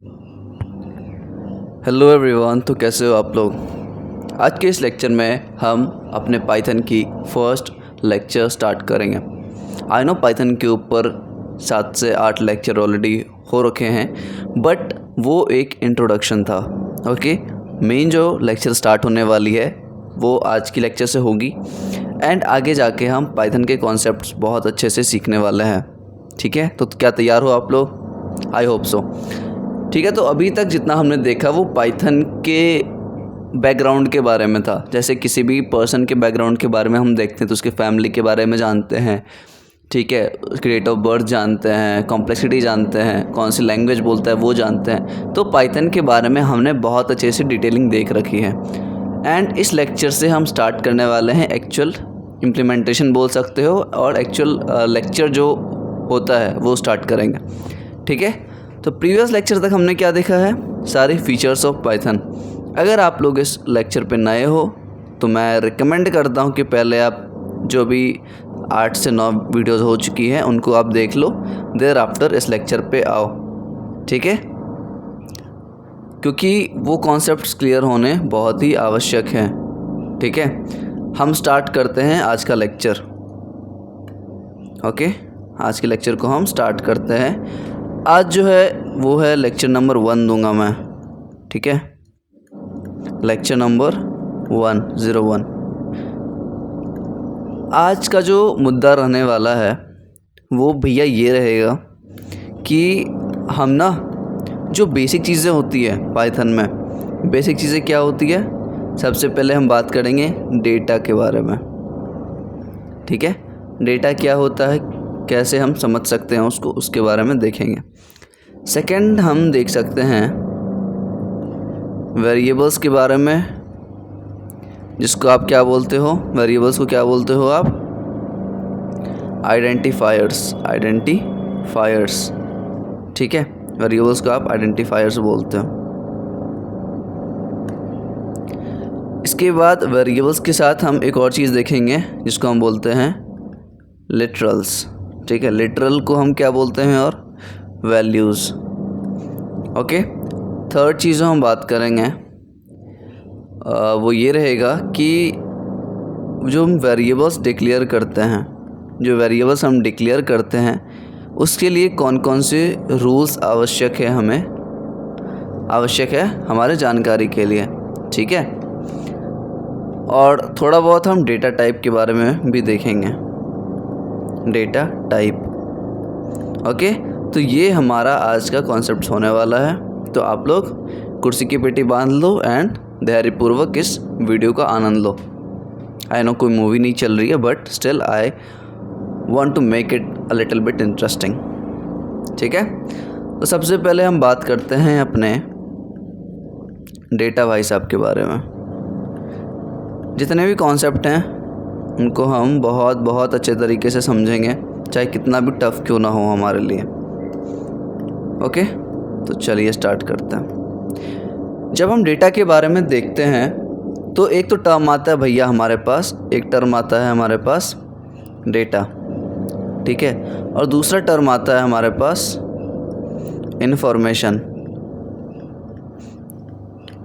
Hello everyone. तो कैसे हो आप लोग। आज के इस लेक्चर में हम अपने पाइथन की फर्स्ट लेक्चर स्टार्ट करेंगे। आई नो पाइथन के ऊपर 7 से 8 लेक्चर ऑलरेडी हो रखे हैं, बट वो एक इंट्रोडक्शन था। ओके, मेन जो लेक्चर स्टार्ट होने वाली है वो आज की लेक्चर से होगी एंड आगे जाके हम पाइथन के कॉन्सेप्ट्स बहुत अच्छे से सीखने वाले हैं। ठीक है, तो क्या तैयार हो आप लोग? I hope so. ठीक है, तो अभी तक जितना हमने देखा वो पाइथन के बैकग्राउंड के बारे में था। जैसे किसी भी पर्सन के बैकग्राउंड के बारे में हम देखते हैं तो उसके फैमिली के बारे में जानते हैं, ठीक है, उसकी डेट ऑफ बर्थ जानते हैं, कॉम्प्लेक्सिटी जानते हैं, कौन सी लैंग्वेज बोलता है वो जानते हैं। तो पाइथन के बारे में हमने बहुत अच्छे से डिटेलिंग देख रखी है एंड इस लेक्चर से हम स्टार्ट करने वाले हैं एक्चुअल इम्प्लीमेंटेशन बोल सकते हो, और एक्चुअल लेक्चर जो होता है वो स्टार्ट करेंगे। ठीक है, तो प्रीवियस लेक्चर तक हमने क्या देखा है, सारे फीचर्स ऑफ पाइथन। अगर आप लोग इस लेक्चर पे नए हो तो मैं रिकमेंड करता हूँ कि पहले आप जो भी 8 से 9 वीडियोस हो चुकी हैं उनको आप देख लो, देयर आफ्टर इस लेक्चर पे आओ। ठीक है, क्योंकि वो कॉन्सेप्ट्स क्लियर होने बहुत ही आवश्यक हैं। ठीक है, हम स्टार्ट करते हैं आज का लेक्चर। ओके, आज के लेक्चर को हम स्टार्ट करते हैं। आज जो है वो है लेक्चर नंबर 1 दूंगा मैं। ठीक है, लेक्चर नंबर 101। आज का जो मुद्दा रहने वाला है वो भैया ये रहेगा कि हम ना जो बेसिक चीज़ें होती है पाइथन में, बेसिक चीज़ें क्या होती है, सबसे पहले हम बात करेंगे डेटा के बारे में। ठीक है, डेटा क्या होता है, कैसे हम समझ सकते हैं उसको, उसके बारे में देखेंगे। सेकंड हम देख सकते हैं वेरिएबल्स के बारे में, जिसको आप क्या बोलते हो, वेरिएबल्स को क्या बोलते हो आप, आइडेंटिफायर्स। ठीक है, वेरिएबल्स को आप आइडेंटिफायर्स बोलते हो। इसके बाद वेरिएबल्स के साथ हम एक और चीज़ देखेंगे जिसको हम बोलते हैं लिटरल्स। ठीक है, लिटरल को हम क्या बोलते हैं, और वैल्यूज़। ओके, थर्ड चीज़ हम बात करेंगे वो ये रहेगा कि जो हम वेरिएबल्स डिक्लेयर करते हैं, जो वेरिएबल्स हम डिक्लेयर करते हैं उसके लिए कौन कौन से रूल्स आवश्यक है हमारे जानकारी के लिए। ठीक है, और थोड़ा बहुत हम डेटा टाइप के बारे में भी देखेंगे, डेटा टाइप। ओके, तो ये हमारा आज का कॉन्सेप्ट होने वाला है। तो आप लोग कुर्सी की पेटी बांध लो एंड धैर्यपूर्वक इस वीडियो का आनंद लो। आई नो कोई मूवी नहीं चल रही है, but still I want to make it a little bit interesting. ठीक है, तो सबसे पहले हम बात करते हैं अपने डेटा भाई साहब के बारे में। जितने भी कॉन्सेप्ट हैं उनको हम बहुत अच्छे तरीके से समझेंगे, चाहे कितना भी टफ क्यों ना हो हमारे लिए। ओके, तो चलिए स्टार्ट करते हैं। जब हम डेटा के बारे में देखते हैं तो एक तो टर्म आता है भैया हमारे पास, एक टर्म आता है हमारे पास डेटा। ठीक है, और दूसरा टर्म आता है हमारे पास इन्फॉर्मेशन।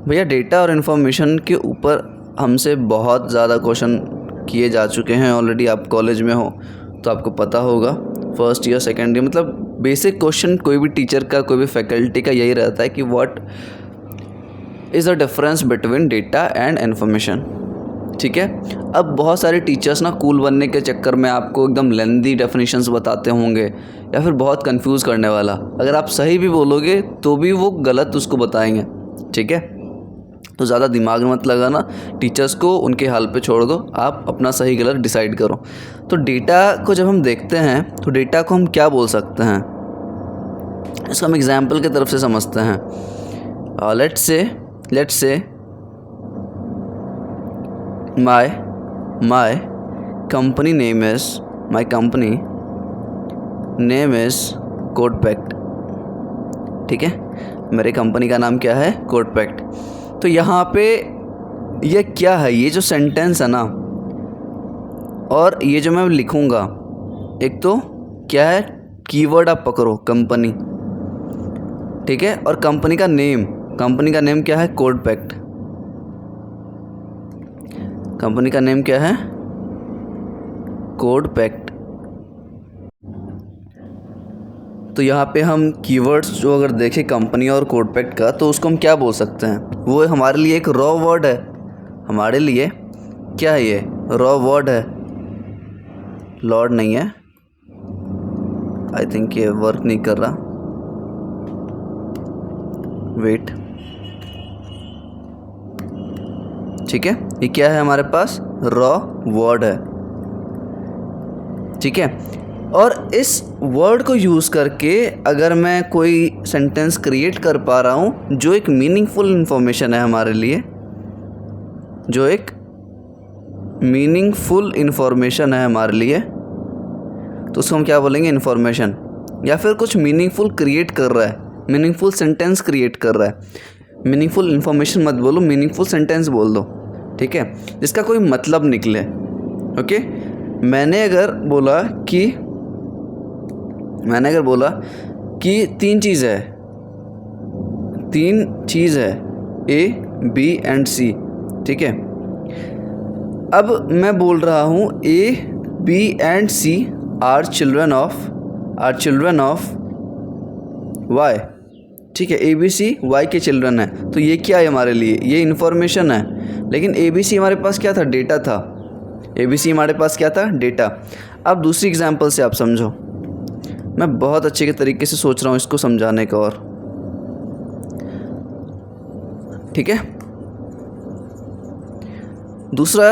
भैया डेटा और इन्फॉर्मेशन के ऊपर हमसे बहुत ज़्यादा क्वेश्चन किए जा चुके हैं ऑलरेडी। आप कॉलेज में हो तो आपको पता होगा, फर्स्ट ईयर सेकेंड ईयर, मतलब बेसिक क्वेश्चन कोई भी टीचर का, कोई भी फैकल्टी का यही रहता है कि what is the difference between data and information. ठीक है, अब बहुत सारे टीचर्स ना कूल बनने के चक्कर में आपको एकदम लेंदी डेफिनेशंस बताते होंगे या फिर बहुत कंफ्यूज करने वाला। अगर आप सही भी बोलोगे तो भी वो गलत उसको बताएंगे। ठीक है, तो ज़्यादा दिमाग मत लगाना, टीचर्स को उनके हाल पे छोड़ दो, आप अपना सही गलत डिसाइड करो। तो डेटा को जब हम देखते हैं तो डेटा को हम क्या बोल सकते हैं, इसको हम एग्जाम्पल की तरफ से समझते हैं। Let's say my company name is Codepact. ठीक है, मेरे कंपनी का नाम क्या है, कोडपैक्ट। तो यहाँ पे ये क्या है, ये जो सेंटेंस है ना, और ये जो मैं लिखूँगा, एक तो क्या है, कीवर्ड आप पकड़ो कंपनी, ठीक है। और कंपनी का नेम क्या है? कोडपैक्ट। कंपनी का नेम क्या है? कोडपैक्ट। तो यहाँ पे हम कीवर्ड्स जो अगर देखें कंपनी और कोडपैक्ट का, तो उसको हम क्या बोल सकते हैं? वो हमारे लिए एक रॉ वर्ड है। हमारे लिए क्या है? ये रॉ वर्ड है, लॉर्ड नहीं है। आई थिंक ये वर्क नहीं कर रहा, वेट। ठीक है, ये क्या है हमारे पास? रॉ वर्ड है। ठीक है। और इस वर्ड को यूज़ करके अगर मैं कोई सेंटेंस क्रिएट कर पा रहा हूँ जो एक मीनिंगफुल इन्फॉर्मेशन है हमारे लिए, जो एक मीनिंगफुल इन्फॉर्मेशन है हमारे लिए, तो उसको हम क्या बोलेंगे? इन्फॉर्मेशन। या फिर कुछ मीनिंगफुल क्रिएट कर रहा है, मीनिंगफुल सेंटेंस क्रिएट कर रहा है। मीनिंगफुल इन्फॉर्मेशन मत बोलो, मीनिंगफुल सेंटेंस बोल दो, ठीक है, जिसका कोई मतलब निकले। ओके। मैंने अगर बोला कि तीन चीज़ है A, B एंड C, ठीक है। अब मैं बोल रहा हूँ A, B and C are children of Y, ठीक है। ABC Y के चिल्ड्रन है, तो ये क्या है हमारे लिए? ये इन्फॉर्मेशन है। लेकिन ABC हमारे पास क्या था? डेटा था। ABC हमारे पास क्या था? डेटा। अब दूसरी एग्जांपल से आप समझो, मैं बहुत अच्छे के तरीके से सोच रहा हूँ इसको समझाने का, और ठीक है। दूसरा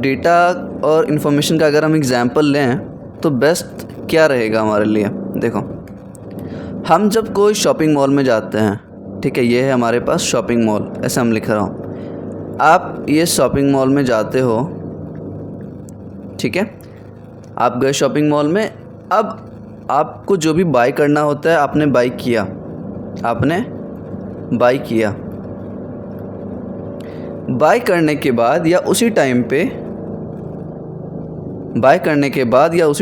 डेटा और इन्फॉर्मेशन का अगर हम एग्जांपल लें तो बेस्ट क्या रहेगा हमारे लिए? देखो, हम जब कोई शॉपिंग मॉल में जाते हैं, ठीक है, ये है हमारे पास शॉपिंग मॉल, ऐसा हम लिख रहा हूँ। आप ये शॉपिंग मॉल में जाते हो, ठीक है, आप गए शॉपिंग मॉल में। अब आपको जो भी बाय करना होता है, आपने बाय किया, बाय करने के बाद या उसी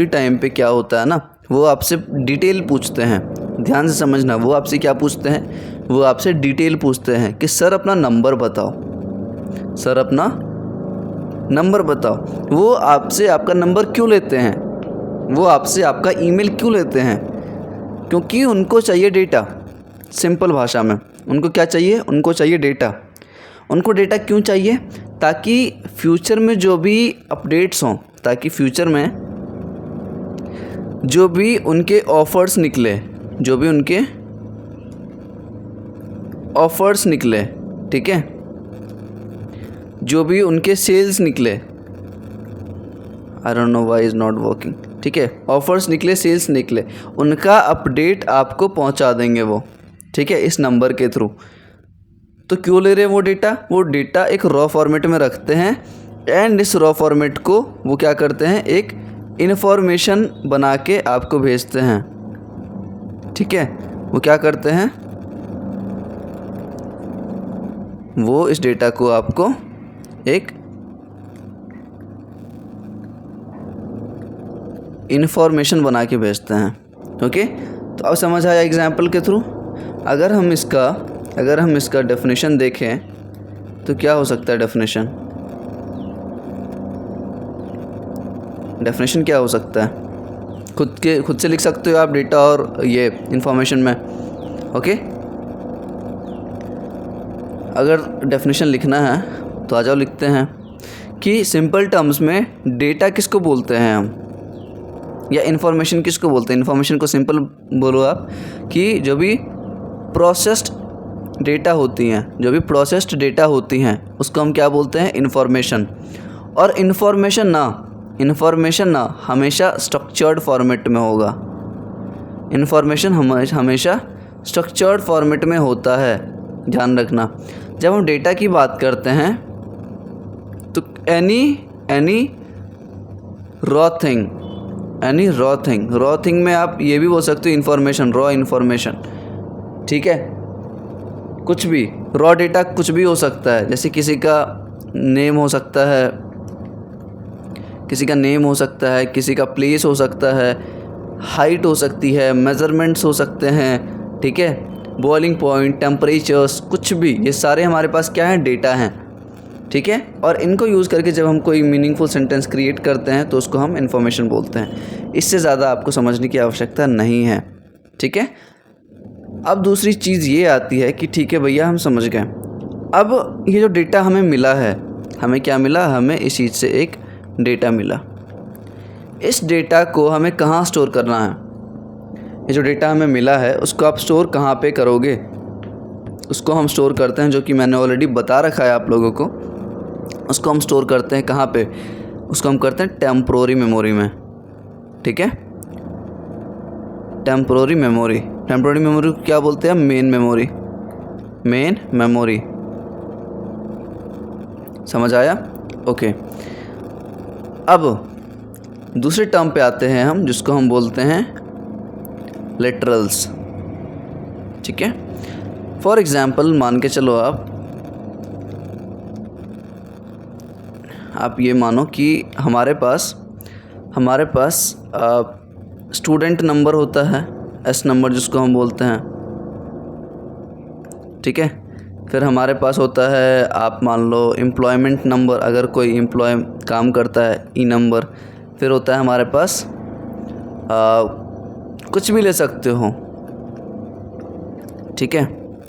टाइम पे क्या होता है ना, वो आपसे डिटेल पूछते हैं। ध्यान से समझना, वो आपसे क्या पूछते हैं? वो आपसे डिटेल पूछते हैं कि सर अपना नंबर बताओ। वो आपसे आपका नंबर क्यों लेते हैं? वो आपसे आपका ईमेल क्यों लेते हैं? क्योंकि उनको चाहिए डेटा। सिंपल भाषा में उनको क्या चाहिए? उनको चाहिए डेटा। उनको डेटा क्यों चाहिए? ताकि फ्यूचर में जो भी अपडेट्स हों, ताकि फ्यूचर में जो भी उनके ऑफ़र्स निकले, ठीक है, जो भी उनके सेल्स निकले, I don't know why is not working, ठीक है, ऑफ़र्स निकले, सेल्स निकले, उनका अपडेट आपको पहुंचा देंगे वो, ठीक है, इस नंबर के थ्रू। तो क्यों ले रहे हैं वो डेटा? वो डेटा एक रॉ फॉर्मेट में रखते हैं, एंड इस रॉ फॉर्मेट को वो क्या करते हैं? एक इन्फॉर्मेशन बना के आपको भेजते हैं, ठीक है। वो क्या करते हैं? वो इस डेटा को आपको एक इन्फॉर्मेशन बना के भेजते हैं। ओके, तो अब समझ आया एग्जाम्पल के थ्रू। अगर हम इसका डेफिनेशन देखें तो क्या हो सकता है? डेफिनेशन क्या हो सकता है? खुद से लिख सकते हो आप डेटा और ये इन्फॉर्मेशन में। ओके, अगर डेफिनेशन लिखना है तो आ जाओ, लिखते हैं कि सिंपल टर्म्स में डेटा किसको बोलते हैं हम, या इन्फॉर्मेशन किसको बोलते हैं? इन्फॉर्मेशन को सिंपल बोलो आप कि जो भी प्रोसेस्ड डेटा होती हैं, उसको हम क्या बोलते हैं? इन्फॉर्मेशन। और इन्फॉर्मेशन ना हमेशा स्ट्रक्चर्ड फॉर्मेट में होगा। इन्फॉर्मेशन हमेशा स्ट्रक्चर्ड फॉर्मेट में होता है, ध्यान रखना। जब हम डेटा की बात करते हैं तो एनी रॉ थिंग में आप ये भी बोल सकते हो इन्फॉर्मेशन, रॉ इन्फॉर्मेशन, ठीक है। कुछ भी रॉ डेटा कुछ भी हो सकता है, जैसे किसी का नेम हो सकता है, किसी का प्लेस हो सकता है, हाइट हो सकती है, मेज़रमेंट्स हो सकते हैं, ठीक है, बॉइलिंग पॉइंट, टेम्परेचर्स, कुछ भी, ये सारे हमारे पास क्या हैं, डेटा हैं, ठीक है। और इनको यूज़ करके जब हम कोई मीनिंगफुल सेंटेंस क्रिएट करते हैं तो उसको हम इन्फॉर्मेशन बोलते हैं। इससे ज़्यादा आपको समझने की आवश्यकता नहीं है, ठीक है। अब दूसरी चीज़ ये आती है कि ठीक है भैया, हम समझ गए। अब ये जो डेटा हमें मिला है, हमें क्या मिला, हमें इस चीज़ से एक डेटा मिला। इस डेटा को हमें कहाँ स्टोर करना है? ये जो डेटा हमें मिला है उसको आप स्टोर कहाँ पे करोगे? उसको हम स्टोर करते हैं, जो कि मैंने ऑलरेडी बता रखा है आप लोगों को। उसको हम स्टोर करते हैं कहाँ पे? उसको हम करते हैं टेम्पोररी मेमोरी में, ठीक है। टेम्पोररी मेमोरी को क्या बोलते हैं? Main memory. समझ आया? ओके। अब दूसरे टर्म पे आते हैं हम, जिसको हम बोलते हैं लिटरल्स, ठीक है। फॉर एग्ज़ाम्पल मान के चलो, आप ये मानो कि हमारे पास स्टूडेंट नंबर होता है, एस नंबर जिसको हम बोलते हैं, ठीक है। फिर हमारे पास होता है, आप मान लो एम्प्लॉयमेंट नंबर, अगर कोई एम्प्लॉय काम करता है, ई नंबर। फिर होता है हमारे पास कुछ भी ले सकते हो, ठीक है,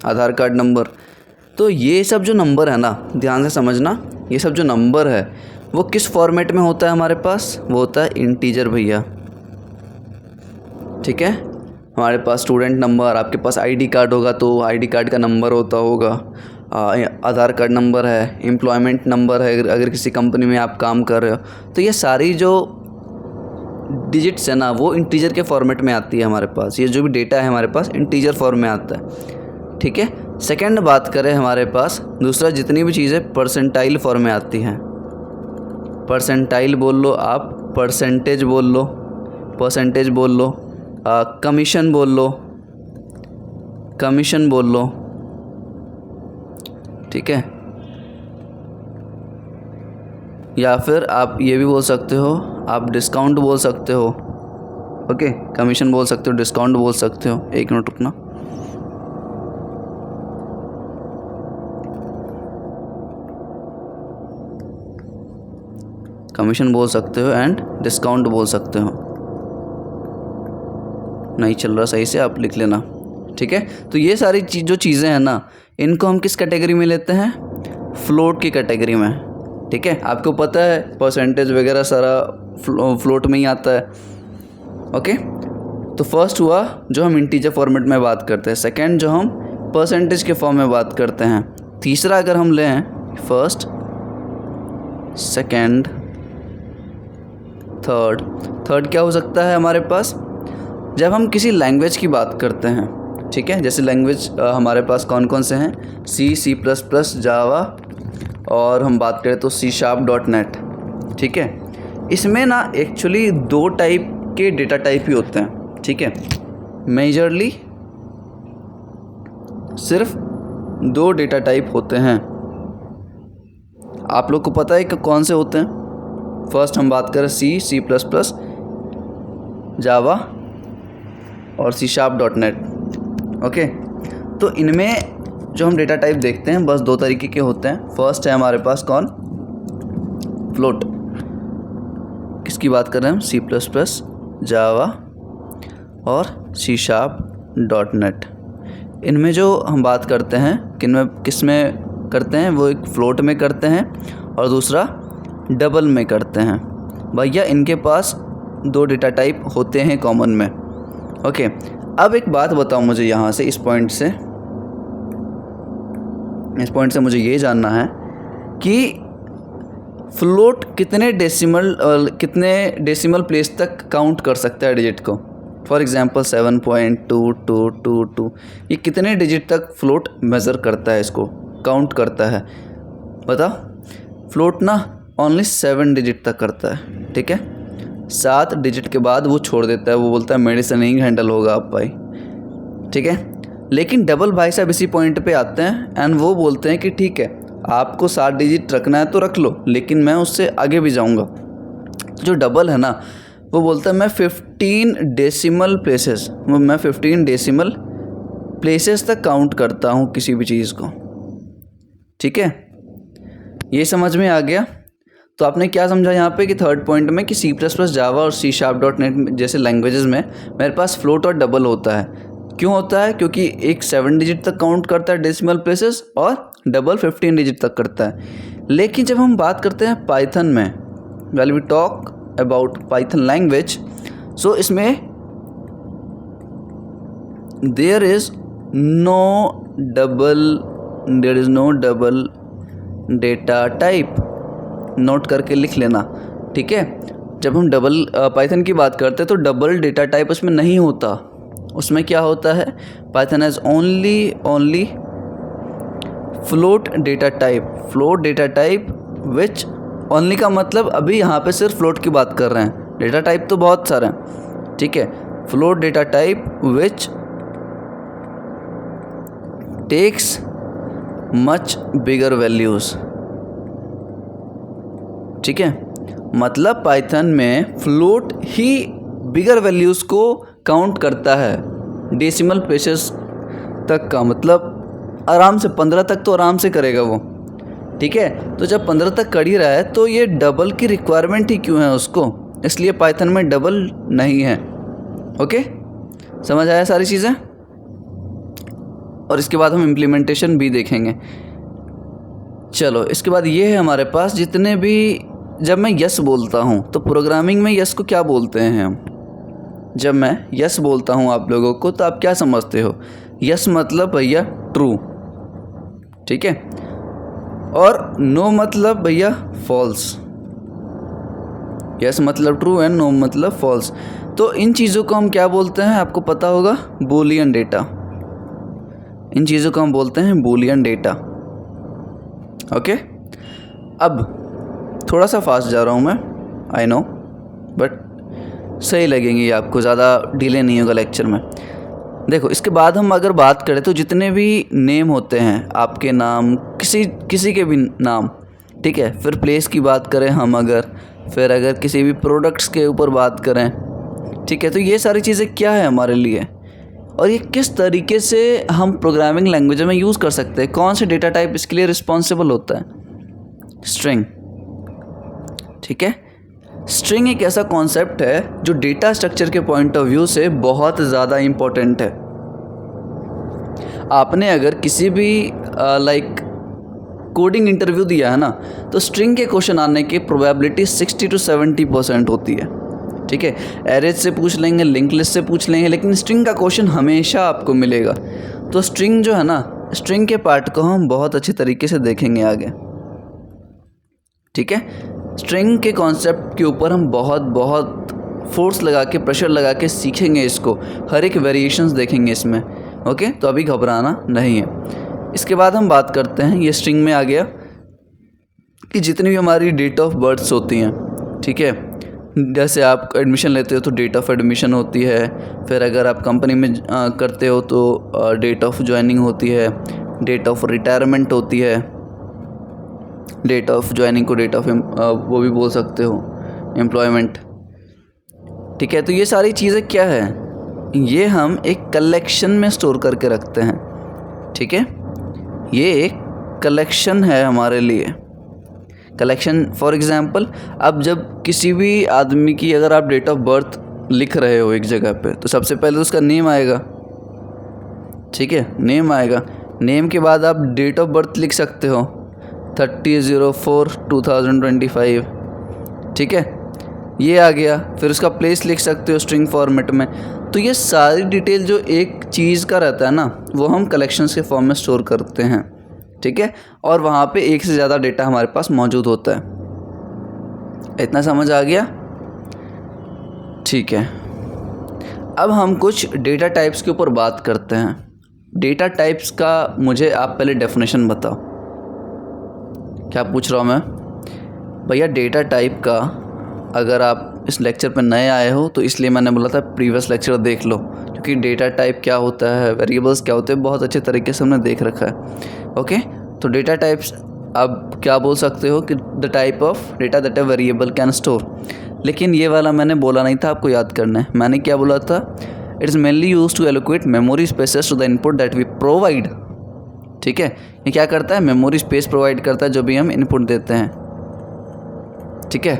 आधार कार्ड नंबर। तो ये सब जो नंबर है ना, ध्यान से समझना, ये सब जो नंबर है वो किस फॉर्मेट में होता है हमारे पास? वो होता है इंटीजर भैया, ठीक है। हमारे पास स्टूडेंट नंबर, आपके पास आईडी कार्ड होगा तो आईडी कार्ड का नंबर होता होगा, आधार कार्ड नंबर है, एम्प्लॉयमेंट नंबर है अगर किसी कंपनी में आप काम कर रहे हो। तो ये सारी जो डिजिट्स है ना, वो इंटीजर के फॉर्मेट में आती है हमारे पास। ये जो भी डेटा है हमारे पास इंटीजर फॉर्म में आता है, ठीक है। सेकंड बात करें, हमारे पास दूसरा जितनी भी चीज़ें परसेंटाइल फॉर्म में आती हैं। परसेंटाइल बोल लो आप, परसेंटेज बोल लो, कमीशन बोल लो, ठीक है। या फिर आप ये भी बोल सकते हो, आप डिस्काउंट बोल सकते हो, ओके। कमीशन बोल सकते हो, डिस्काउंट बोल सकते हो। एक मिनट रुकना। कमीशन बोल सकते हो एंड डिस्काउंट बोल सकते हो। नहीं चल रहा सही से, आप लिख लेना, ठीक है। तो ये सारी जो चीज़ें हैं ना, इनको हम किस कैटेगरी में लेते हैं? फ्लोट की कैटेगरी में, ठीक है। आपको पता है परसेंटेज वगैरह सारा फ्लोट में ही आता है, ओके। तो फर्स्ट हुआ जो हम इंटीजर फॉर्मेट में बात करते हैं, सेकंड जो हम परसेंटेज के फॉर्म में बात करते हैं, तीसरा अगर हम लें फर्स्ट, सेकंड, थर्ड क्या हो सकता है हमारे पास? जब हम किसी लैंग्वेज की बात करते हैं, ठीक है। जैसे लैंग्वेज हमारे पास कौन कौन से हैं? C++, जावा, और हम बात करें तो C#.net, ठीक है। इसमें ना एक्चुअली 2 टाइप के डेटा टाइप ही होते हैं, ठीक है। मेजरली सिर्फ 2 डेटा टाइप होते हैं। आप लोग को पता है कि कौन से होते हैं? फर्स्ट हम बात करें C++, जावा और C#.net, ओके। तो इनमें जो हम डेटा टाइप देखते हैं बस 2 तरीके के होते हैं। फर्स्ट है हमारे पास कौन? फ्लोट। किसकी बात कर रहे हैं हम? C++, जावा और C#.net। इनमें जो हम बात करते हैं किस में करते हैं? वो एक फ्लोट में करते हैं और दूसरा डबल में करते हैं। भैया इनके पास 2 डेटा टाइप होते हैं कॉमन में, ओके। अब एक बात बताओ मुझे यहाँ से, इस पॉइंट से मुझे ये जानना है कि फ्लोट कितने डेसिमल प्लेस तक काउंट कर सकता है डिजिट को। फॉर एग्जांपल 7.2222, ये कितने डिजिट तक फ्लोट मेज़र करता है, इसको काउंट करता है? बताओ। फ्लोट ना ओनली 7 डिजिट तक करता है, ठीक है। 7 डिजिट के बाद वो छोड़ देता है, वो बोलता है मेरे से नहीं हैंडल होगा आप भाई, ठीक है। लेकिन डबल भाई साहब इसी पॉइंट पे आते हैं एंड वो बोलते हैं कि ठीक है, आपको 7 डिजिट रखना है तो रख लो, लेकिन मैं उससे आगे भी जाऊंगा। जो डबल है ना, वो बोलता है मैं 15 डेसिमल प्लेसेस तक काउंट करता हूँ किसी भी चीज़ को। ठीक है, ये समझ में आ गया। तो आपने क्या समझा यहाँ पे कि थर्ड पॉइंट में कि C++, जावा और C#.NET जैसे लैंग्वेजेस में मेरे पास फ्लोट और डबल होता है। क्यों होता है? क्योंकि एक 7 डिजिट तक काउंट करता है डेसिमल प्लेसेस और डबल 15 डिजिट तक करता है। लेकिन जब हम बात करते हैं पाइथन में, well we talk about Python language, so इसमें there is no double data type. Note करके लिख लेना, ठीक है। जब हम डबल पाइथन की बात करते हैं तो डबल डेटा टाइप उसमें नहीं होता। उसमें क्या होता है? Python has only float data type which only का मतलब अभी यहाँ पे सिर्फ फ्लोट की बात कर रहे हैं, डेटा टाइप तो बहुत सारे हैं, ठीक है। Float data type which takes much bigger values, ठीक है। मतलब पाइथन में फ्लोट ही बिगर वैल्यूज़ को काउंट करता है, डेसिमल प्लेसेस तक का, मतलब आराम से 15 तक तो आराम से करेगा वो, ठीक है। तो जब 15 तक कर ही रहा है तो ये डबल की रिक्वायरमेंट ही क्यों है उसको? इसलिए पाइथन में डबल नहीं है। ओके, समझ आया सारी चीज़ें? और इसके बाद हम इम्प्लीमेंटेशन भी देखेंगे। चलो, इसके बाद ये है हमारे पास जितने भी, जब मैं यस बोलता हूँ तो प्रोग्रामिंग में यस को क्या बोलते हैं हम? जब मैं यस बोलता हूँ आप लोगों को तो आप क्या समझते हो? यस मतलब भैया ट्रू, ठीक है, और नो मतलब भैया फॉल्स। यस मतलब ट्रू एंड नो मतलब फॉल्स। तो इन चीज़ों को हम क्या बोलते हैं? आपको पता होगा, बूलियन डेटा। इन चीज़ों को हम बोलते हैं बूलियन डेटा। ओके, अब थोड़ा सा फास्ट जा रहा हूँ मैं, आई नो, बट सही लगेंगे ये आपको, ज़्यादा डिले नहीं होगा लेक्चर में। देखो, इसके बाद हम अगर बात करें तो जितने भी नेम होते हैं, आपके नाम, किसी के भी नाम, ठीक है, फिर प्लेस की बात करें हम फिर अगर किसी भी प्रोडक्ट्स के ऊपर बात करें, ठीक है, तो ये सारी चीज़ें क्या है हमारे लिए और ये किस तरीके से हम प्रोग्रामिंग लैंग्वेज में यूज़ कर सकते हैं? कौन से डेटा टाइप इसके लिए रिस्पॉन्सिबल होता है? स्ट्रिंग, ठीक है। स्ट्रिंग एक ऐसा कॉन्सेप्ट है जो डेटा स्ट्रक्चर के पॉइंट ऑफ व्यू से बहुत ज़्यादा इम्पोर्टेंट है। आपने अगर किसी भी कोडिंग इंटरव्यू दिया है ना, तो स्ट्रिंग के क्वेश्चन आने की प्रोबेबिलिटी 60 to 70% होती है, ठीक है। एरेज से पूछ लेंगे, लिंक लिस्ट से पूछ लेंगे, लेकिन स्ट्रिंग का क्वेश्चन हमेशा आपको मिलेगा। तो स्ट्रिंग जो है ना, स्ट्रिंग के पार्ट को हम बहुत अच्छे तरीके से देखेंगे आगे, ठीक है। स्ट्रिंग के कॉन्सेप्ट के ऊपर हम बहुत फोर्स लगा के, प्रेशर लगा के सीखेंगे इसको, हर एक वेरिएशंस देखेंगे इसमें। ओके, तो अभी घबराना नहीं है। इसके बाद हम बात करते हैं, ये स्ट्रिंग में आ गया कि जितनी भी हमारी डेट ऑफ बर्थ्स होती हैं, ठीक है, जैसे आप एडमिशन लेते हो तो डेट ऑफ एडमिशन होती है, फिर अगर आप कंपनी में करते हो तो डेट ऑफ ज्वाइनिंग होती है, डेट ऑफ रिटायरमेंट होती है, डेट ऑफ ज्वाइनिंग को डेट ऑफ वो भी बोल सकते हो, एम्प्लॉयमेंट, ठीक है। तो ये सारी चीज़ें क्या है? ये हम एक कलेक्शन में स्टोर करके रखते हैं, ठीक है। ये एक कलेक्शन है हमारे लिए। कलेक्शन फॉर एग्जांपल, अब जब किसी भी आदमी की अगर आप डेट ऑफ बर्थ लिख रहे हो एक जगह पे, तो सबसे पहले तो उसका नेम आएगा, ठीक है, नेम आएगा। नेम के बाद आप डेट ऑफ बर्थ लिख सकते हो 30/04/2025, ठीक है, ये आ गया। फिर उसका प्लेस लिख सकते हो स्ट्रिंग फॉर्मेट में। तो ये सारी डिटेल जो एक चीज़ का रहता है ना, वो हम कलेक्शंस के फॉर्म में स्टोर करते हैं, ठीक है, और वहाँ पे एक से ज़्यादा डेटा हमारे पास मौजूद होता है। इतना समझ आ गया? ठीक है। अब हम कुछ डेटा टाइप्स के ऊपर बात करते हैं। डेटा टाइप्स का मुझे आप पहले डेफिनेशन बताओ। क्या पूछ रहा हूँ मैं? भैया डेटा टाइप का, अगर आप इस लेक्चर पर नए आए हो तो इसलिए मैंने बोला था प्रीवियस लेक्चर देख लो, क्योंकि डेटा टाइप क्या होता है, वेरिएबल्स क्या होते हैं, बहुत अच्छे तरीके से हमने देख रखा है। ओके, तो डेटा टाइप्स आप क्या बोल सकते हो कि the type of data that a variable can store. लेकिन ये वाला मैंने बोला नहीं था, आपको याद करना है। मैंने क्या बोला था? It is mainly use to allocate memory spaces to the input that we provide. ठीक है, ये क्या करता है, मेमोरी स्पेस प्रोवाइड करता है जो भी हम इनपुट देते हैं। ठीक है,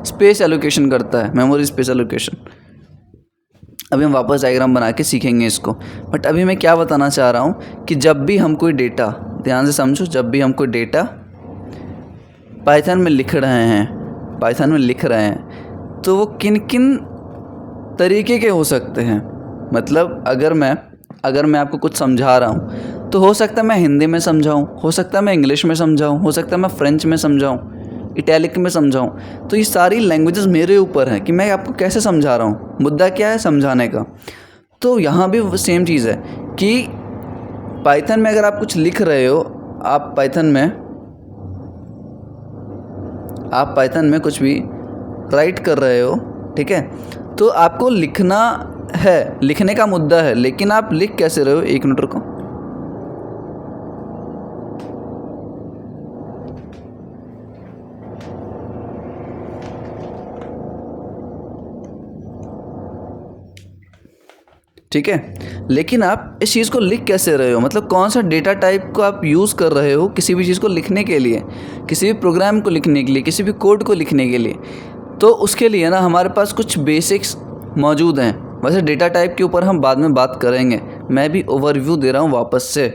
स्पेस एलोकेशन करता है, मेमोरी स्पेस एलोकेशन। अभी हम वापस डायग्राम बना के सीखेंगे इसको, बट अभी मैं क्या बताना चाह रहा हूँ कि जब भी हम कोई डेटा, ध्यान से समझो, जब भी हम कोई डेटा पाइथन में लिख रहे हैं तो वो किन किन तरीके के हो सकते हैं। मतलब अगर मैं आपको कुछ समझा रहा हूँ तो हो सकता है मैं हिंदी में समझाऊँ, हो सकता है मैं इंग्लिश में समझाऊँ, हो सकता है मैं फ्रेंच में समझाऊँ, इटैलिक में समझाऊँ। तो ये सारी लैंग्वेजेस मेरे ऊपर हैं कि मैं आपको कैसे समझा रहा हूँ। मुद्दा क्या है, समझाने का। तो यहाँ भी सेम चीज़ है कि पाइथन में अगर आप कुछ लिख रहे हो, आप पाइथन में कुछ भी राइट कर रहे हो, ठीक है, तो आपको लिखना है, लिखने का मुद्दा है, लेकिन आप लिख कैसे रहे हो। एक मिनट रुको। ठीक है, लेकिन आप इस चीज़ को लिख कैसे रहे हो, मतलब कौन सा डेटा टाइप को आप यूज़ कर रहे हो किसी भी चीज़ को लिखने के लिए, किसी भी प्रोग्राम को लिखने के लिए, किसी भी कोड को लिखने के लिए। तो उसके लिए ना हमारे पास कुछ बेसिक्स मौजूद हैं। वैसे डेटा टाइप के ऊपर हम बाद में बात करेंगे, मैं भी ओवरव्यू दे रहा हूँ वापस से।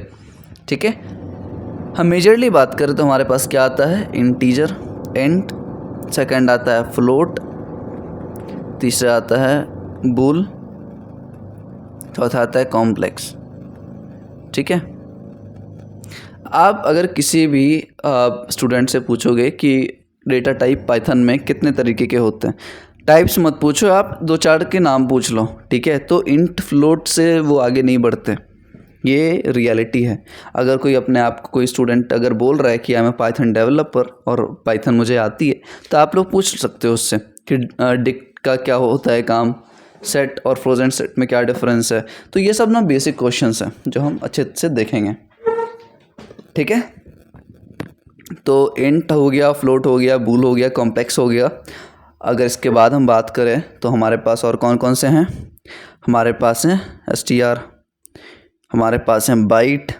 ठीक है, हम मेजरली बात करें तो हमारे पास क्या आता है, इंटीजर, इंट, सेकंड आता है फ्लोट, तीसरा आता है बूल, चौथा आता है कॉम्प्लेक्स। ठीक है, आप अगर किसी भी स्टूडेंट से पूछोगे कि डेटा टाइप पाइथन में कितने तरीके के होते हैं, टाइप्स मत पूछो, आप 2-4 के नाम पूछ लो। ठीक है, तो इंट फ्लोट से वो आगे नहीं बढ़ते, ये रियलिटी है। अगर कोई अपने आप को, कोई स्टूडेंट अगर बोल रहा है कि आई एम पाइथन डेवलपर और पाइथन मुझे आती है, तो आप लोग पूछ सकते हो उससे कि डिक्ट का क्या होता है काम, सेट और फ्रोजन सेट में क्या डिफरेंस है। तो ये सब ना बेसिक क्वेश्चंस हैं जो हम अच्छे से देखेंगे। ठीक है, तो इंट हो गया, फ्लोट हो गया, बूल हो गया, कॉम्प्लेक्स हो गया। अगर इसके बाद हम बात करें तो हमारे पास और कौन कौन से हैं, हमारे पास हैं str, हमारे पास हैं byte,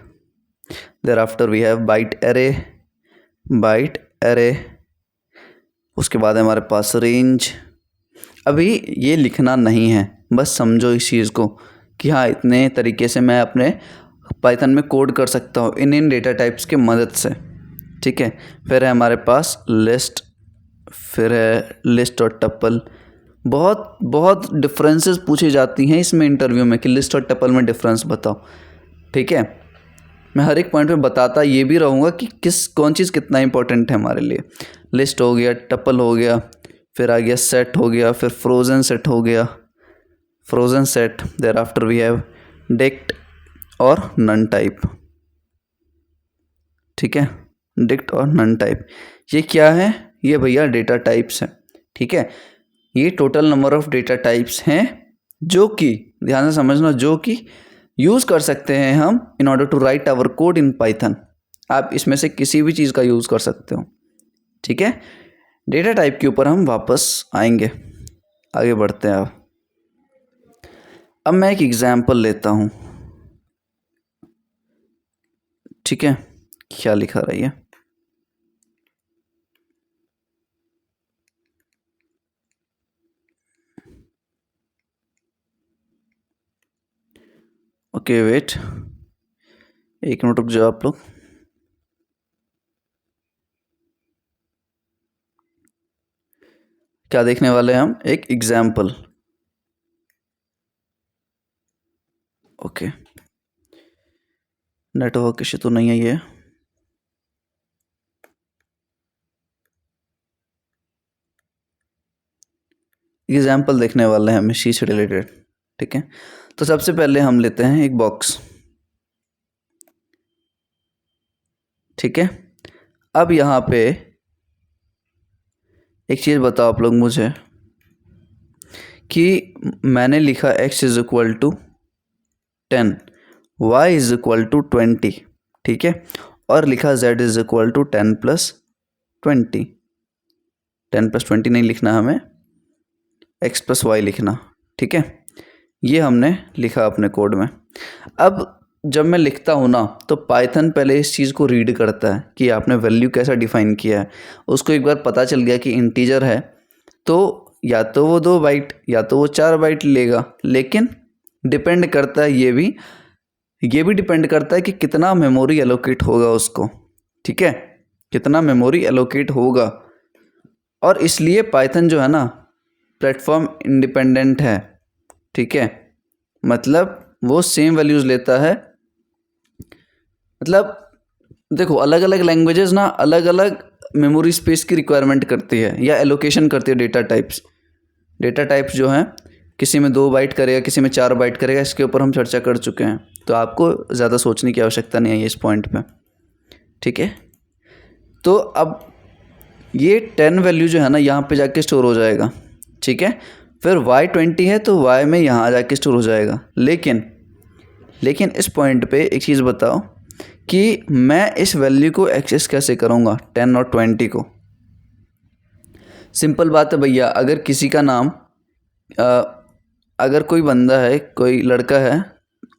thereafter we have byte array, उसके बाद है हमारे पास रेंज। अभी ये लिखना नहीं है, बस समझो इस चीज़ को कि हाँ, इतने तरीके से मैं अपने पाइथन में कोड कर सकता हूँ इन डेटा टाइप्स की मदद से। ठीक है, फिर है हमारे पास लिस्ट, फिर है लिस्ट और टपल। बहुत बहुत डिफरेंसेस पूछी जाती हैं इसमें इंटरव्यू में कि लिस्ट और टपल में डिफरेंस बताओ। ठीक है, मैं हर एक पॉइंट पे बताता ये भी रहूँगा कि कौन चीज़ कितना इंपॉर्टेंट है हमारे लिए। लिस्ट हो गया, टपल हो गया, फिर आ गया सेट हो गया, फिर फ्रोजन सेट हो गया, frozen set, thereafter we have dict और नन टाइप। ठीक है, डिक्ट और नन टाइप, ये क्या है, ये भैया डेटा टाइप्स हैं। ठीक है, ये total number of data types हैं जो कि, ध्यान से समझना, जो कि यूज़ कर सकते हैं हम in order to write our code in Python. आप इसमें से किसी भी चीज़ का यूज़ कर सकते हो। ठीक है, डेटा टाइप के ऊपर हम वापस आएंगे, आगे बढ़ते हैं। अब मैं एक एग्जाम्पल लेता हूँ। ठीक है, क्या लिखा रहा है, ओके वेट, एक मिनट रुक जाओ आप लोग। क्या देखने वाले हैं हम, एक एग्जाम्पल। ओके, नेटवर्क इश्यू तो नहीं है ये। एग्जाम्पल देखने वाले हैं हम इसी से रिलेटेड। ठीक है, तो सबसे पहले हम लेते हैं एक बॉक्स। ठीक है, अब यहाँ पे एक चीज़ बताओ आप लोग मुझे कि मैंने लिखा x is equal to 10, y is equal to 20। ठीक है, और लिखा z is equal to 10 plus 20। 10 plus 20 नहीं लिखना हमें, x प्लस वाई लिखना। ठीक है, ये हमने लिखा अपने कोड में। अब जब मैं लिखता हूँ ना तो पाइथन पहले इस चीज़ को रीड करता है कि आपने वैल्यू कैसा डिफ़ाइन किया है। उसको एक बार पता चल गया कि इंटीजर है तो या तो वो 2 बाइट या तो वो 4 बाइट लेगा, लेकिन डिपेंड करता है ये भी डिपेंड करता है कि कितना मेमोरी एलोकेट होगा उसको, ठीक है, कितना मेमोरी एलोकेट होगा। और इसलिए पाइथन जो है ना प्लेटफॉर्म इंडिपेंडेंट है, ठीक है, मतलब वो सेम वैल्यूज़ लेता है। मतलब देखो अलग अलग लैंग्वेजेस ना अलग अलग मेमोरी स्पेस की रिक्वायरमेंट करती है या एलोकेशन करती है। डेटा टाइप्स जो हैं किसी में 2 बाइट करेगा, किसी में 4 बाइट करेगा, इसके ऊपर हम चर्चा कर चुके हैं, तो आपको ज़्यादा सोचने की आवश्यकता नहीं है इस पॉइंट पे, ठीक है। तो अब ये 10 वैल्यू जो है ना यहाँ पे जाके स्टोर हो जाएगा, ठीक है। फिर y20 है तो y में यहाँ जाके स्टोर हो जाएगा। लेकिन इस पॉइंट पे एक चीज़ बताओ कि मैं इस वैल्यू को एक्सेस कैसे करूँगा 10 और 20 को। सिंपल बात है भैया, अगर किसी का नाम अगर कोई बंदा है, कोई लड़का है,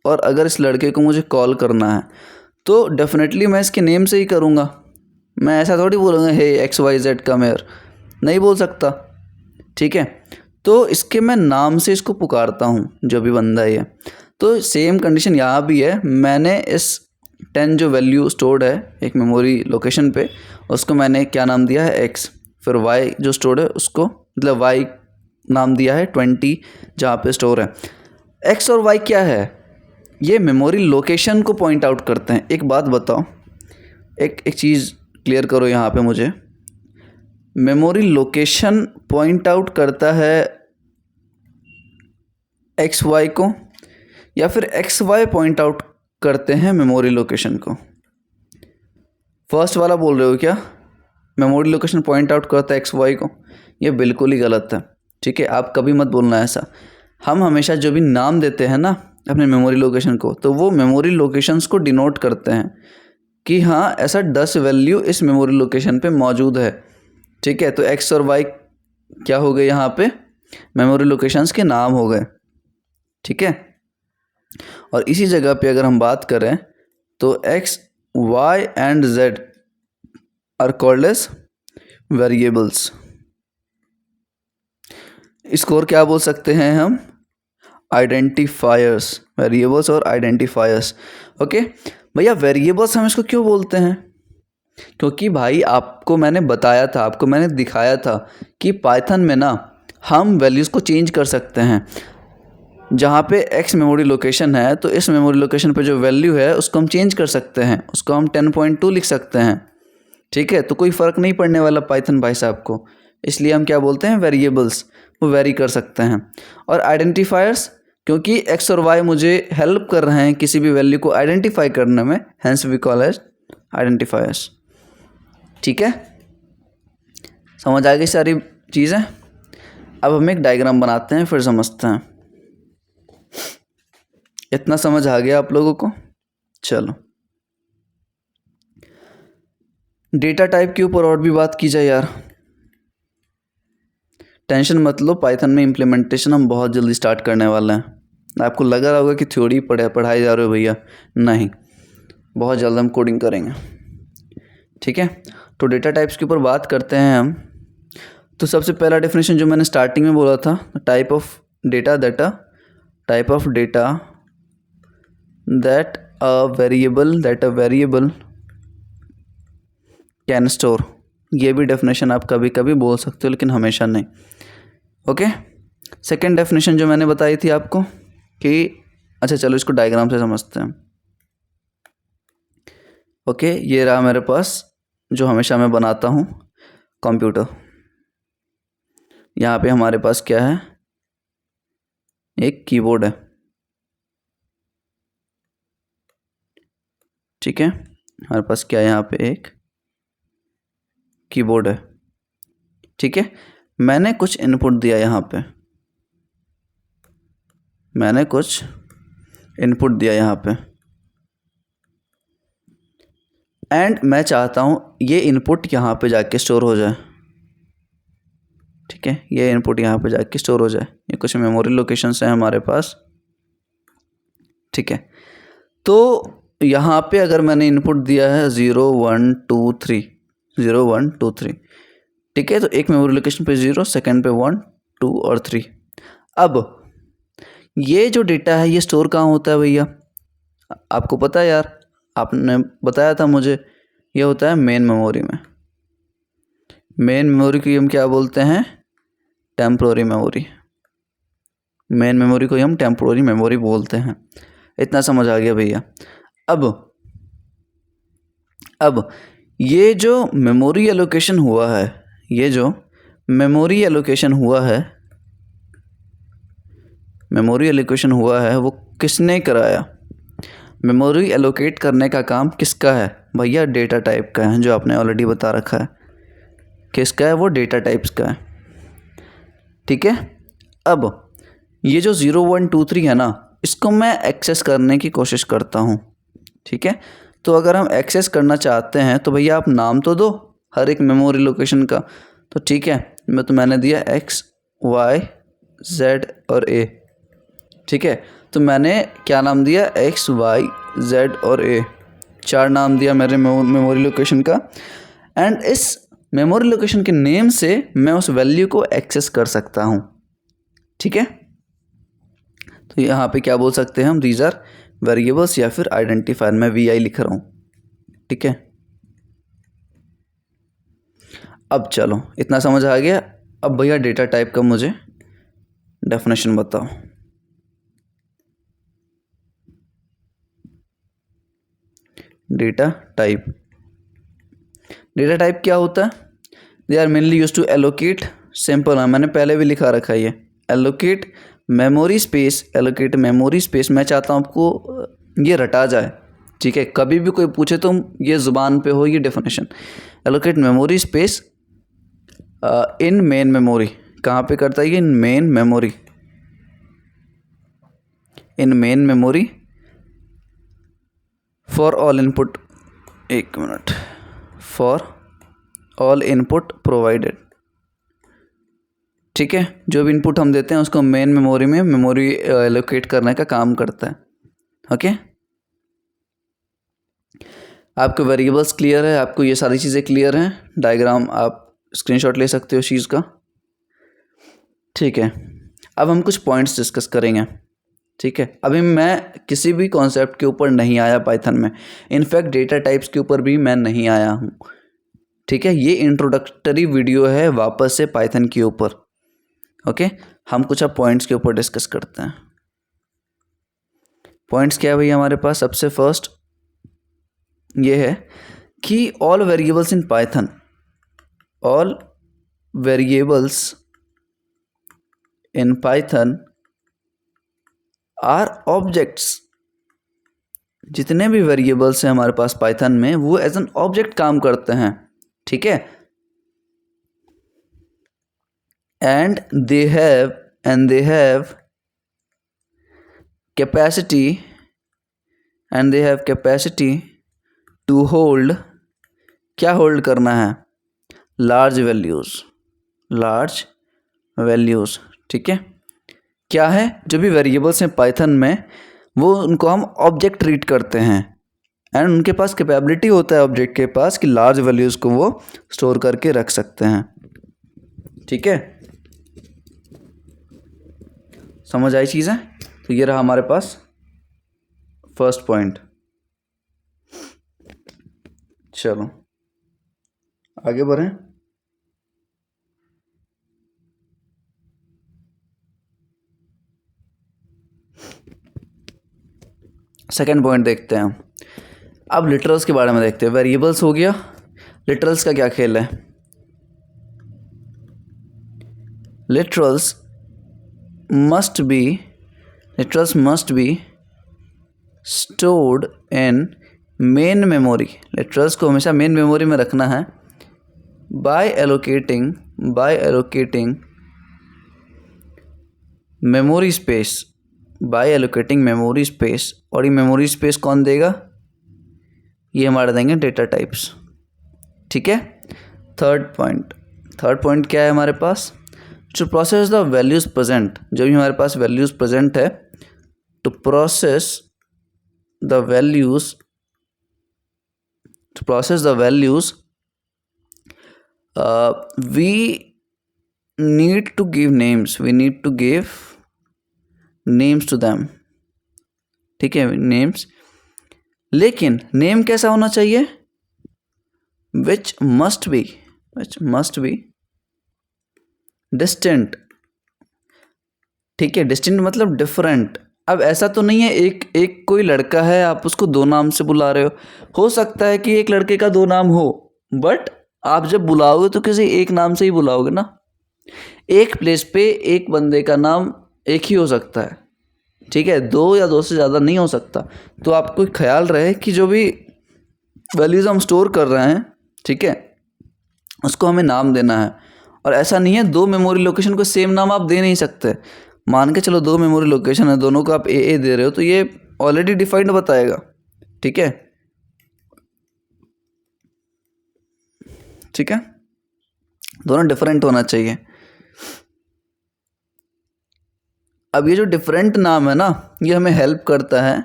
और अगर इस लड़के को मुझे कॉल करना है तो डेफिनेटली मैं इसके नेम से ही करूँगा। मैं ऐसा थोड़ी बोलूँगा हे XYZ कम हियर, नहीं बोल सकता, ठीक है। तो इसके मैं नाम से इसको पुकारता हूँ जो भी बंदा है। तो सेम कंडीशन यहाँ भी है। मैंने इस 10 जो वैल्यू स्टोर्ड है एक मेमोरी लोकेशन पे, उसको मैंने क्या नाम दिया है X। फिर Y जो स्टोर्ड है उसको मतलब Y नाम दिया है 20 जहाँ पे स्टोर है। X और Y क्या है, ये मेमोरी लोकेशन को पॉइंट आउट करते हैं। एक बात बताओ, एक चीज़ क्लियर करो यहाँ पे मुझे, मेमोरी लोकेशन पॉइंट आउट करता है XY को या फिर XY पॉइंट आउट करते हैं मेमोरी लोकेशन को? फर्स्ट वाला बोल रहे हो क्या, मेमोरी लोकेशन पॉइंट आउट करता है XY को? ये बिल्कुल ही गलत है, ठीक है। आप कभी मत बोलना ऐसा। हम हमेशा जो भी नाम देते हैं ना अपने मेमोरी लोकेशन को, तो वो मेमोरी लोकेशंस को डिनोट करते हैं कि हाँ ऐसा 10 वैल्यू इस मेमोरी लोकेशन पे मौजूद है, ठीक है। तो X और Y क्या हो गए यहाँ पे, मेमोरी लोकेशंस के नाम हो गए, ठीक है। और इसी जगह पे अगर हम बात करें तो X, Y and Z are called as variables. इसको और क्या बोल सकते हैं हम, आइडेंटिफायर्स। वेरिएबल्स और आइडेंटिफायर्स, ओके भैया। वेरिएबल्स हम इसको क्यों बोलते हैं, क्योंकि भाई आपको मैंने बताया था, आपको मैंने दिखाया था कि पाइथन में ना हम वैल्यूज़ को चेंज कर सकते हैं। जहाँ पे X मेमोरी लोकेशन है तो इस मेमोरी लोकेशन पे जो वैल्यू है उसको हम चेंज कर सकते हैं, उसको हम 10.2 लिख सकते हैं, ठीक है। तो कोई फ़र्क नहीं पड़ने वाला पाइथन भाई साहब को, इसलिए हम क्या बोलते हैं, वेरिएबल्स, वो वेरी कर सकते हैं। और आइडेंटिफायर्स, क्योंकि X और Y मुझे हेल्प कर रहे हैं किसी भी वैल्यू को आइडेंटिफाई करने में, hence we call as identifiers, ठीक है। समझ आ गई सारी चीज़ें। अब हम एक डायग्राम बनाते हैं फिर समझते हैं। इतना समझ आ गया आप लोगों को? चलो डेटा टाइप के ऊपर और भी बात की जाए यार। टेंशन मत लो, पाइथन में इम्प्लीमेंटेशन हम बहुत जल्दी स्टार्ट करने वाले हैं। आपको लग रहा होगा कि थ्योरी पढ़ाई जा रहे हो भैया, नहीं, बहुत जल्द हम कोडिंग करेंगे, ठीक है। तो डेटा टाइप्स के ऊपर बात करते हैं हम। तो सबसे पहला डेफिनेशन जो मैंने स्टार्टिंग में बोला था, type of data that a variable can store. ये भी डेफिनेशन आप कभी कभी बोल सकते हो लेकिन हमेशा नहीं, ओके। सेकेंड डेफिनेशन जो मैंने बताई थी आपको कि अच्छा चलो इसको डायग्राम से समझते हैं, ओके। ये रहा मेरे पास जो हमेशा मैं बनाता हूँ कंप्यूटर। यहाँ पे हमारे पास क्या है, एक कीबोर्ड है, ठीक है। हमारे पास क्या है, यहाँ पे एक कीबोर्ड है, ठीक है। मैंने कुछ इनपुट दिया, यहाँ पे मैंने कुछ इनपुट दिया यहाँ पे, एंड मैं चाहता हूँ ये इनपुट यहाँ पे जाके स्टोर हो जाए, ठीक है। ये इनपुट यहाँ पे जाके स्टोर हो जाए। ये कुछ मेमोरी लोकेशंस हैं हमारे पास, ठीक है, तो यहाँ पे अगर मैंने इनपुट दिया है 0 1 2 3, 0 1 2 3, ठीक है, तो एक मेमोरी लोकेशन पे 0, सेकंड पे 1 2 और 3। अब ये जो डेटा है ये स्टोर कहाँ होता है भैया? आपको पता है यार, आपने बताया था मुझे, ये होता है मेन मेमोरी में। मेन मेमोरी को हम क्या बोलते हैं? Temporary memory. मेन मेमोरी को हम टेम्पोररी मेमोरी बोलते हैं। इतना समझ आ गया भैया। अब ये जो मेमोरी एलोकेशन हुआ है, ये जो मेमोरी एलोकेशन हुआ है वो किसने कराया? मेमोरी एलोकेट करने का काम किसका है भैया? डेटा टाइप का है, जो आपने ऑलरेडी बता रखा है। किसका है वो? डेटा टाइप्स का है, ठीक है। अब ये जो 0 1 2 3 है ना, इसको मैं एक्सेस करने की कोशिश करता हूँ, ठीक है। तो अगर हम एक्सेस करना चाहते हैं तो भैया आप नाम तो दो हर एक मेमोरी लोकेशन का। तो ठीक है, मैंने दिया X Y Z और A, ठीक है। तो मैंने क्या नाम दिया? X Y Z और A, 4 नाम दिया मेरे मेमोरी लोकेशन का। एंड इस मेमोरी लोकेशन के नेम से मैं उस वैल्यू को एक्सेस कर सकता हूँ, ठीक है। तो यहाँ पे क्या बोल सकते हैं हम? दीज आर वेरिएबल्स या फिर आइडेंटिफायर। मैं VI लिख रहा हूँ, ठीक है। अब चलो, इतना समझ आ गया। अब भैया डेटा टाइप का मुझे डेफिनेशन बताओ। डेटा टाइप क्या होता है? They are mainly use to allocate, simple है, मैंने पहले भी लिखा रखा है ये, एलोकेट मेमोरी स्पेस। मैं चाहता हूँ आपको ये रटा जाए, ठीक है। कभी भी कोई पूछे तो ये ज़ुबान पे हो ये definition. Allocate memory space in main memory. कहाँ पे करता है ये? In main memory for all input, एक मिनट, फॉर ऑल इनपुट प्रोवाइडेड, ठीक है। जो भी इनपुट हम देते हैं उसको मेन मेमोरी में मेमोरी एलोकेट करने का काम करता है, ओके। आपको वेरिएबल्स क्लियर है? आपको ये सारी चीज़ें क्लियर हैं? डायग्राम आप स्क्रीनशॉट ले सकते हो इस चीज़ का, ठीक है। अब हम कुछ पॉइंट्स डिस्कस करेंगे, ठीक है। अभी मैं किसी भी कॉन्सेप्ट के ऊपर नहीं आया पाइथन में, इनफैक्ट डेटा टाइप्स के ऊपर भी मैं नहीं आया हूँ, ठीक है। ये इंट्रोडक्टरी वीडियो है वापस से पाइथन के ऊपर, ओके। हम कुछ अब पॉइंट्स के ऊपर डिस्कस करते हैं। पॉइंट्स क्या है भैया हमारे पास? सबसे फर्स्ट ये है कि all variables in Python, all variables in Python are objects. जितने भी वेरिएबल्स हैं हमारे पास पाइथन में वो एज एन ऑब्जेक्ट काम करते हैं, ठीक है। And they have capacity to hold, क्या होल्ड करना है? लार्ज वैल्यूज़, ठीक है। क्या है? जो भी वेरिएबल्स हैं पाइथन में वो उनको हम ऑब्जेक्ट ट्रीट करते हैं, एंड उनके पास कैपेबिलिटी होता है ऑब्जेक्ट के पास कि लार्ज वैल्यूज़ को वो स्टोर करके रख सकते हैं, ठीक है। समझ आई चीज़ें? तो ये रहा हमारे पास फर्स्ट पॉइंट। चलो आगे बढ़ें। सेकेंड पॉइंट देखते हैं। अब लिटरल्स के बारे में देखते हैं। वेरिएबल्स हो गया, लिटरल्स का क्या खेल है? Literals must be stored in main memory. Literals को हमेशा मेन मेमोरी में रखना है बाय एलोकेटिंग मेमोरी स्पेस, और ये मेमोरी स्पेस कौन देगा? ये हमारे देंगे डेटा टाइप्स, ठीक है। थर्ड पॉइंट क्या है हमारे पास? To process the values present. जब भी हमारे पास वैल्यूज़ प्रेजेंट है, to process the values, to process the values, we need to give names, we need to give names to them. ठीक है, names, लेकिन नेम कैसा होना चाहिए? which must be distinct. ठीक है, डिस्टिंक्ट मतलब डिफरेंट. अब ऐसा तो नहीं है एक कोई लड़का है, आप उसको दो नाम से बुला रहे हो सकता है कि एक लड़के का दो नाम हो, बट आप जब बुलाओगे तो किसी एक नाम से ही बुलाओगे ना. एक प्लेस पे एक बंदे का नाम एक ही हो सकता है, ठीक है, दो या दो से ज़्यादा नहीं हो सकता. तो आपको ख्याल रहे कि जो भी वैल्यूज़ हम स्टोर कर रहे हैं, ठीक है, उसको हमें नाम देना है. और ऐसा नहीं है दो मेमोरी लोकेशन को सेम नाम आप दे नहीं सकते. मान के चलो दो मेमोरी लोकेशन है, दोनों को आप ए दे रहे हो तो ये ऑलरेडी डिफाइंड बताएगा. ठीक है, ठीक है, दोनों डिफरेंट होना चाहिए. अब ये जो डिफरेंट नाम है ना, ये हमें हेल्प करता है.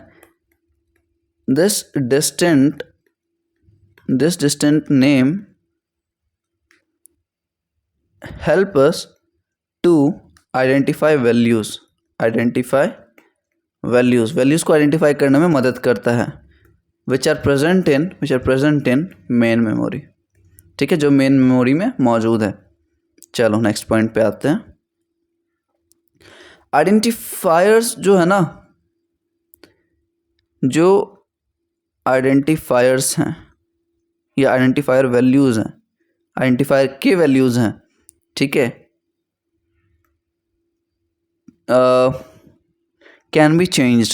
This distant name help us to identify values को आइडेंटिफाई करने में मदद करता है. Which are present in main memory. ठीक है, जो मेन मेमोरी में मौजूद है. चलो नेक्स्ट पॉइंट पे आते हैं. आइडेंटिफायर्स जो है ना, जो आइडेंटिफायर्स हैं या आइडेंटिफायर वैल्यूज़ हैं, आइडेंटिफायर के वैल्यूज़ हैं, ठीक है, कैन बी चेंज्ड.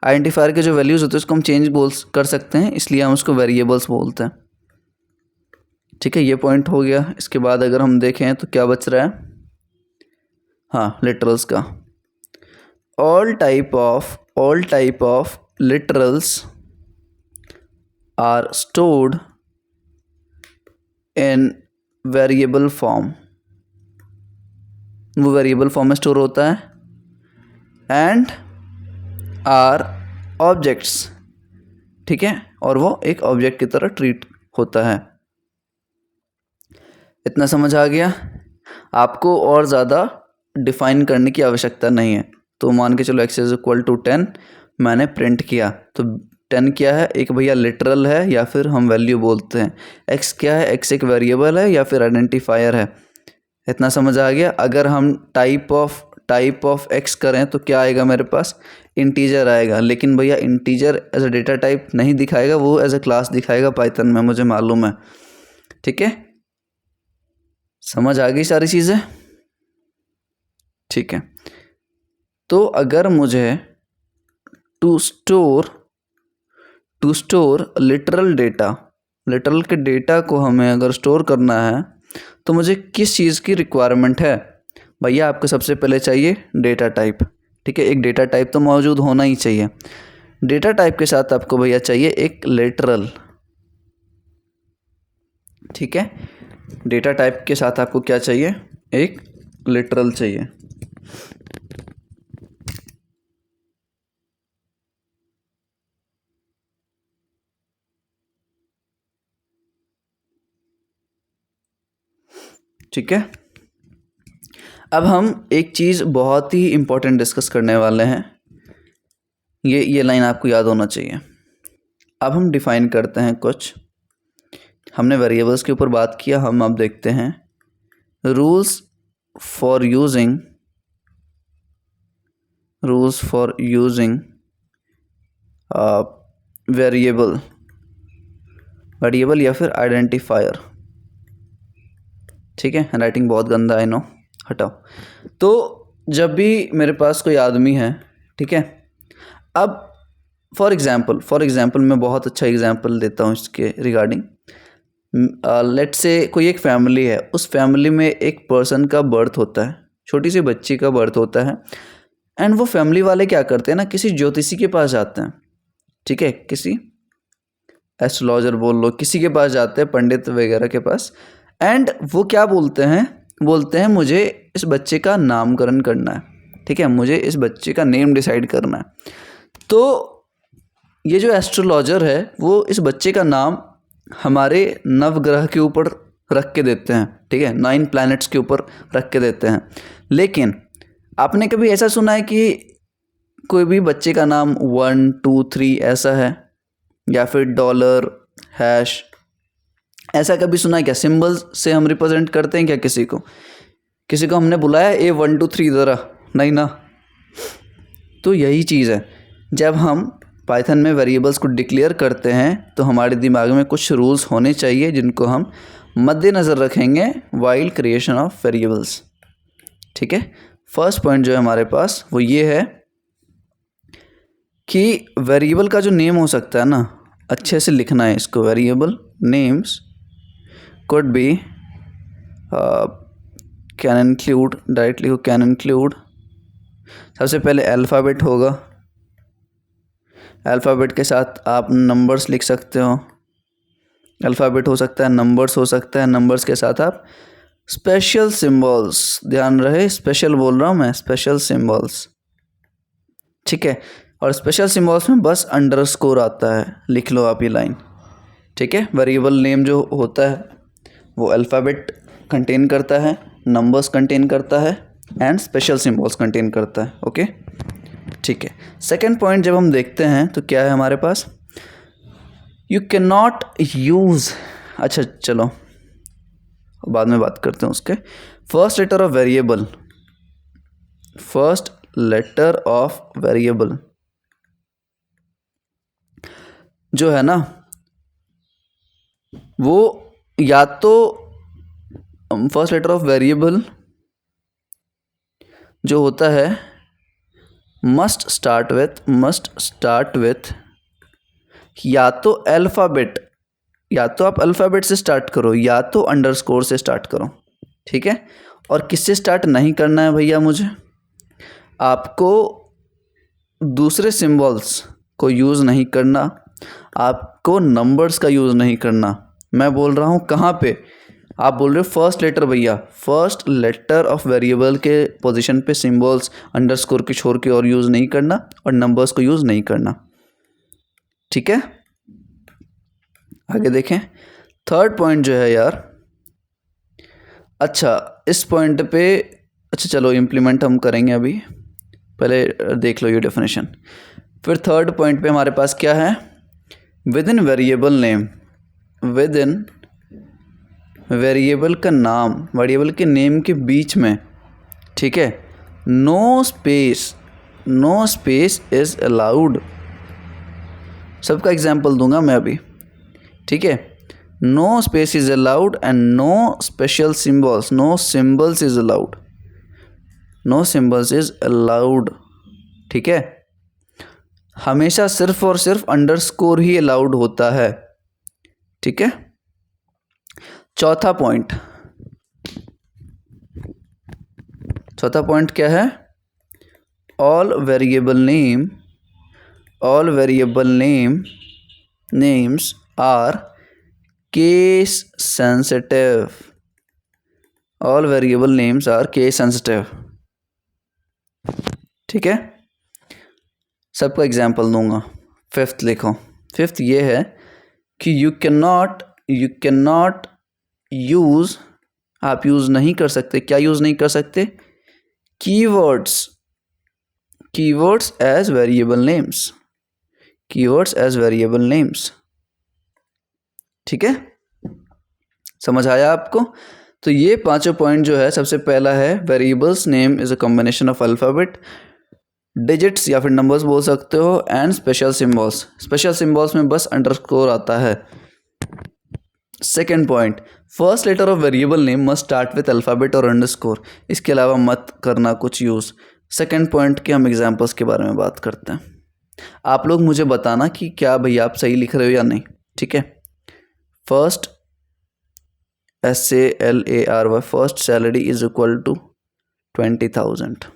आइडेंटिफायर के जो वैल्यूज़ होते हैं उसको हम चेंज कर सकते हैं, इसलिए हम उसको वेरिएबल्स बोलते हैं. ठीक है, ये पॉइंट हो गया. इसके बाद अगर हम देखें तो क्या बच रहा है? हाँ, लिटरल्स का. All type of literals are stored in variable form. वो वेरिएबल फॉर्म में स्टोर होता है. And are objects. ठीक है, और वो एक ऑब्जेक्ट की तरह ट्रीट होता है. इतना समझ आ गया? आपको और ज़्यादा डिफाइन करने की आवश्यकता नहीं है. तो मान के चलो x = 10 मैंने प्रिंट किया, तो 10 क्या है? एक भैया लिटरल है या फिर हम वैल्यू बोलते हैं. x क्या है? x एक वेरिएबल है या फिर आइडेंटिफायर है. इतना समझ आ गया? अगर हम टाइप ऑफ x करें तो क्या आएगा मेरे पास? इंटीजर आएगा. लेकिन भैया integer as a data type नहीं दिखाएगा, वो एज अ क्लास दिखाएगा पाइथन में, मुझे मालूम है. ठीक है, समझ आ गई सारी चीज़ें? ठीक है, तो अगर मुझे टू स्टोर लिटरल के डेटा को हमें अगर स्टोर करना है तो मुझे किस चीज़ की रिक्वायरमेंट है? भैया आपको सबसे पहले चाहिए डेटा टाइप. ठीक है, एक डेटा टाइप तो मौजूद होना ही चाहिए. डेटा टाइप के साथ आपको भैया चाहिए एक लिटरल. ठीक है, डेटा टाइप के साथ आपको क्या चाहिए? एक लिटरल चाहिए. ठीक है, अब हम एक चीज़ बहुत ही इम्पोर्टेंट डिस्कस करने वाले हैं. ये लाइन आपको याद होना चाहिए. अब हम डिफ़ाइन करते हैं कुछ. हमने वेरिएबल्स के ऊपर बात किया, हम अब देखते हैं रूल्स फॉर यूजिंग वेरिएबल या फिर आइडेंटिफायर. ठीक है, हैंडराइटिंग बहुत गंदा है, नो, हटाओ. तो जब भी मेरे पास कोई आदमी है, ठीक है, अब फॉर एग्ज़ाम्पल मैं बहुत अच्छा एग्जाम्पल देता हूँ इसके रिगार्डिंग. लेट्स से कोई एक फैमिली है, उस फैमिली में एक पर्सन का बर्थ होता है, छोटी सी बच्ची का बर्थ होता है. एंड वो फैमिली वाले क्या करते हैं ना, किसी ज्योतिषी के पास जाते हैं. ठीक है, किसी एस्ट्रोलॉजर बोल लो, किसी के पास जाते हैं, पंडित वगैरह के पास. एंड वो क्या बोलते हैं मुझे इस बच्चे का नामकरण करना है. ठीक है, मुझे इस बच्चे का नेम डिसाइड करना है. तो ये जो एस्ट्रोलॉजर है वो इस बच्चे का नाम हमारे नवग्रह के ऊपर रख के देते हैं, ठीक है, 9 प्लैनेट्स के ऊपर रख के देते हैं। लेकिन आपने कभी ऐसा सुना है कि कोई भी बच्चे का नाम 1 2 3 ऐसा है, या फिर डॉलर, हैश, ऐसा कभी सुना है क्या? सिंबल्स से हम रिप्रेजेंट करते हैं क्या किसी को हमने बुलाया ए 1 2 3 ज़रा, नहीं ना। तो यही चीज़ है, जब हम पाइथन में वेरिएबल्स को डिक्लेयर करते हैं तो हमारे दिमाग में कुछ रूल्स होने चाहिए जिनको हम मद्देनज़र रखेंगे वाइल क्रिएशन ऑफ वेरिएबल्स, ठीक है। फर्स्ट पॉइंट जो है हमारे पास वो ये है कि वेरिएबल का जो नेम हो सकता है ना, अच्छे से लिखना है इसको। Variable names could be can include, directly can include, सबसे पहले अल्फ़ाबेट होगा, अल्फ़ाबेट के साथ आप नंबर्स लिख सकते हो, अल्फ़ाबेट हो सकता है, नंबर्स हो सकता है, नंबर्स के साथ आप स्पेशल सिंबल्स, ध्यान रहे स्पेशल बोल रहा हूँ मैं, स्पेशल सिंबल्स, ठीक है। और स्पेशल सिंबल्स में बस अंडरस्कोर आता है, लिख लो आप ये लाइन, ठीक है। वेरिएबल नेम जो होता है वो अल्फ़ाबेट कंटेन करता है, नंबर्स कंटेन करता है एंड स्पेशल सिंबल्स कंटेन करता है, ओके, ठीक है। सेकंड पॉइंट जब हम देखते हैं तो क्या है हमारे पास, यू कैन नॉट यूज़, अच्छा चलो बाद में बात करते हैं उसके। First letter of variable, first letter of variable जो है ना वो या तो फर्स्ट लेटर ऑफ वेरिएबल जो होता है मस्ट स्टार्ट विथ या तो अल्फ़ाबेट, या तो आप अल्फ़ाबेट से स्टार्ट करो या तो अंडरस्कोर से स्टार्ट करो, ठीक है। और किससे स्टार्ट नहीं करना है भैया, मुझे आपको दूसरे सिंबल्स को यूज़ नहीं करना, आपको नंबर्स का यूज़ नहीं करना। मैं बोल रहा हूँ कहाँ पे, आप बोल रहे हो फर्स्ट लेटर भैया, फर्स्ट लेटर ऑफ वेरिएबल के पोजीशन पे सिंबल्स अंडरस्कोर के छोड़ के और यूज़ नहीं करना और नंबर्स को यूज़ नहीं करना, ठीक है। आगे देखें थर्ड पॉइंट जो है यार, अच्छा इस पॉइंट पे, अच्छा चलो इम्प्लीमेंट हम करेंगे अभी, पहले देख लो ये डेफिनेशन। फिर थर्ड पॉइंट पे हमारे पास क्या है, with in variable name, with in variable का नाम, वेरिएबल के नेम के बीच में, ठीक है, नो स्पेस इज अलाउड। सबका एग्जाम्पल दूंगा मैं अभी, ठीक है। No space is allowed and no special symbols, no symbols is allowed, no symbols is allowed, ठीक है। हमेशा सिर्फ और सिर्फ अंडरस्कोर ही अलाउड होता है, ठीक है। चौथा पॉइंट क्या है, all variable names are case sensitive, all variable names are case sensitive, ठीक है। सबका एग्जाम्पल दूंगा। फिफ्थ लिखो, फिफ्थ ये है कि यू कैन नॉट यूज़, आप यूज़ नहीं कर सकते, क्या यूज़ नहीं कर सकते, कीवर्ड्स एज वेरिएबल नेम्स, ठीक है। समझ आया आपको? तो ये पांचों पॉइंट जो है, सबसे पहला है variables name is a combination of alphabet, digits या फिर नंबर्स बोल सकते हो, एंड स्पेशल सिंबल्स में बस अंडरस्कोर आता है। Second point, first letter of variable name must start with alphabet और अंडरस्कोर, इसके अलावा मत करना कुछ यूज़। सेकेंड पॉइंट के हम एग्जांपल्स के बारे में बात करते हैं। आप लोग मुझे बताना कि क्या भैया आप सही लिख रहे हो या नहीं, ठीक है। फर्स्ट SALARY, first salary is equal to 20,000,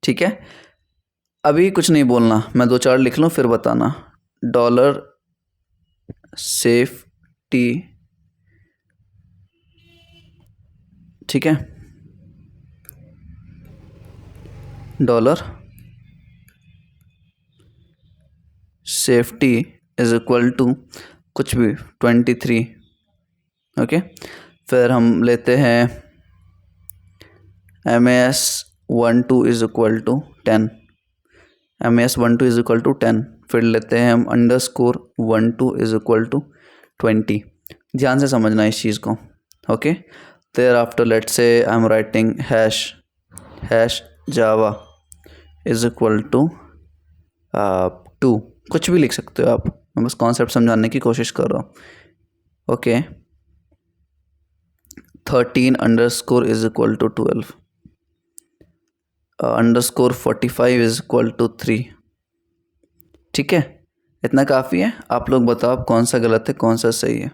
ठीक है। अभी कुछ नहीं बोलना, मैं 2-4 लिख लूँ फिर बताना। डॉलर सेफ्टी, ठीक है, dollar safety is equal to कुछ भी 23। ओके, फिर हम लेते हैं MS12 is equal to 10, MS12 is equal to 10। फिर लेते हैं हम _12 इज इक्वल टू 20। ध्यान से समझना इस चीज़ को। Okay, there after let's say I am writing hash Java is equal to 2। कुछ भी लिख सकते हो आप, मैं बस कॉन्सेप्ट समझाने की कोशिश कर रहा हूँ। Okay, 13 underscore is equal to 12, underscore 45 is equal to 3। ठीक है, इतना काफ़ी है। आप लोग बताओ आप कौन सा गलत है कौन सा सही है,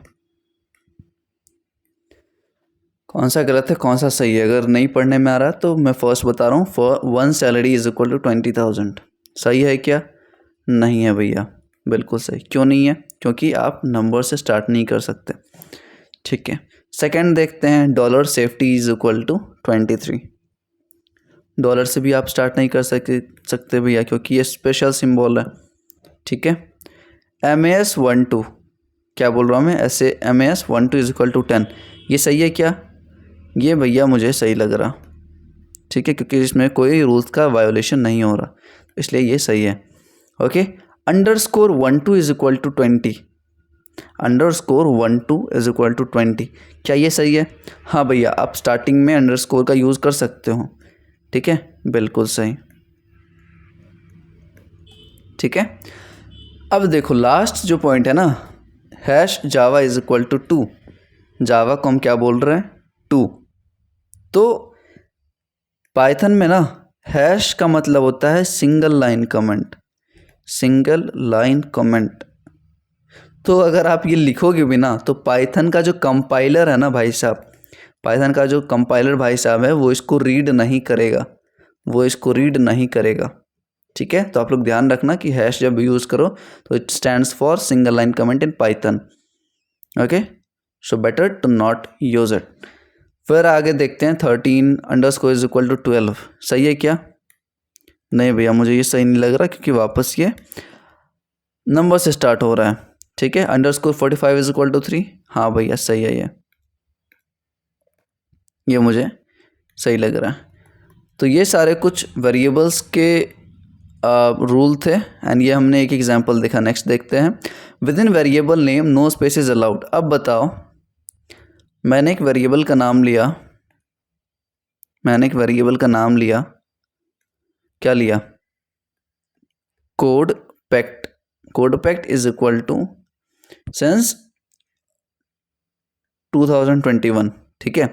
कौन सा गलत है कौन सा सही है। अगर नहीं पढ़ने में आ रहा तो मैं फर्स्ट बता रहा हूँ, for 1 salary is equal to 20,000। सही है क्या? नहीं है भैया, बिल्कुल सही। क्यों नहीं है? क्योंकि आप नंबर से स्टार्ट नहीं कर सकते। ठीक है, सेकंड देखते हैं, dollar safety is equal to 23। Dollar से भी आप स्टार्ट नहीं कर सकते भैया, क्योंकि ये स्पेशल सिंबल है। ठीक है, MS12 क्या बोल रहा हूँ मैं, ऐसे MS12 इज इक्वल टू 10, ये सही है क्या? ये भैया मुझे सही लग रहा। ठीक है, क्योंकि इसमें कोई रूल्स का वायोलेशन नहीं हो रहा, इसलिए ये सही है। Okay, underscore 12 is equal to 20, underscore 12 is equal to 20, क्या ये सही है? हाँ भैया, आप स्टार्टिंग में अंडरस्कोर का यूज़ कर सकते हो। ठीक है, बिल्कुल सही। ठीक है, अब देखो लास्ट जो पॉइंट है ना, hash Java is equal to 2, Java को हम क्या बोल रहे हैं? 2। तो पाइथन में ना हैश का मतलब होता है single line comment, single line comment. तो अगर आप ये लिखोगे भी ना तो पाइथन का जो कंपाइलर है ना भाई साहब, पाइथन का जो कंपाइलर भाई साहब है वो इसको रीड नहीं करेगा, वो इसको रीड नहीं करेगा। ठीक है, तो आप लोग ध्यान रखना कि हैश जब यूज़ करो तो it stands for single line comment in Python. Okay, so better to not use it. फिर आगे देखते हैं 13 अंडरस्कोर इज इक्वल टू 12, सही है क्या? नहीं भैया, मुझे ये सही नहीं लग रहा, क्योंकि वापस ये नंबर से स्टार्ट हो रहा है। ठीक है, अंडरस्कोर 45 इज इक्वल टू 3, हाँ भैया सही है, ये मुझे सही लग रहा है। तो ये सारे कुछ वेरिएबल्स के रूल थे, एंड ये हमने एक एग्जांपल देखा। नेक्स्ट देखते हैं, within variable name no space is allowed. अब बताओ, मैंने एक वेरिएबल का नाम लिया, मैंने एक वेरिएबल का नाम लिया, क्या लिया? Code pact, code pact is equal to since 2021। ठीक है,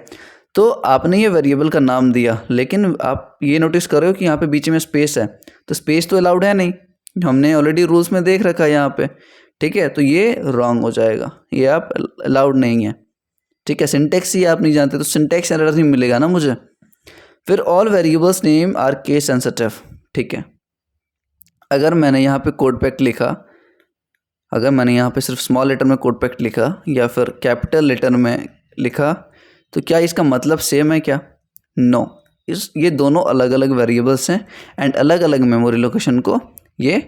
तो आपने ये वेरिएबल का नाम दिया, लेकिन आप ये नोटिस कर रहे हो कि यहाँ पे बीच में स्पेस है, तो स्पेस तो अलाउड है नहीं, हमने ऑलरेडी रूल्स में देख रखा है यहाँ पे। ठीक है, तो ये रॉन्ग हो जाएगा, ये आप अलाउड नहीं है। ठीक है, सिंटेक्स ही आप नहीं जानते तो सिंटेक्स एरर ही मिलेगा ना मुझे। फिर all variables name are case sensitive. ठीक है, अगर मैंने यहाँ पे कोड पैक्ट लिखा, अगर मैंने यहाँ पे सिर्फ स्मॉल लेटर में कोड पैक्ट लिखा या फिर कैपिटल लेटर में लिखा, तो क्या इसका मतलब सेम है क्या? नो, ये दोनों अलग अलग वेरिएबल्स हैं एंड अलग अलग मेमोरी लोकेशन को ये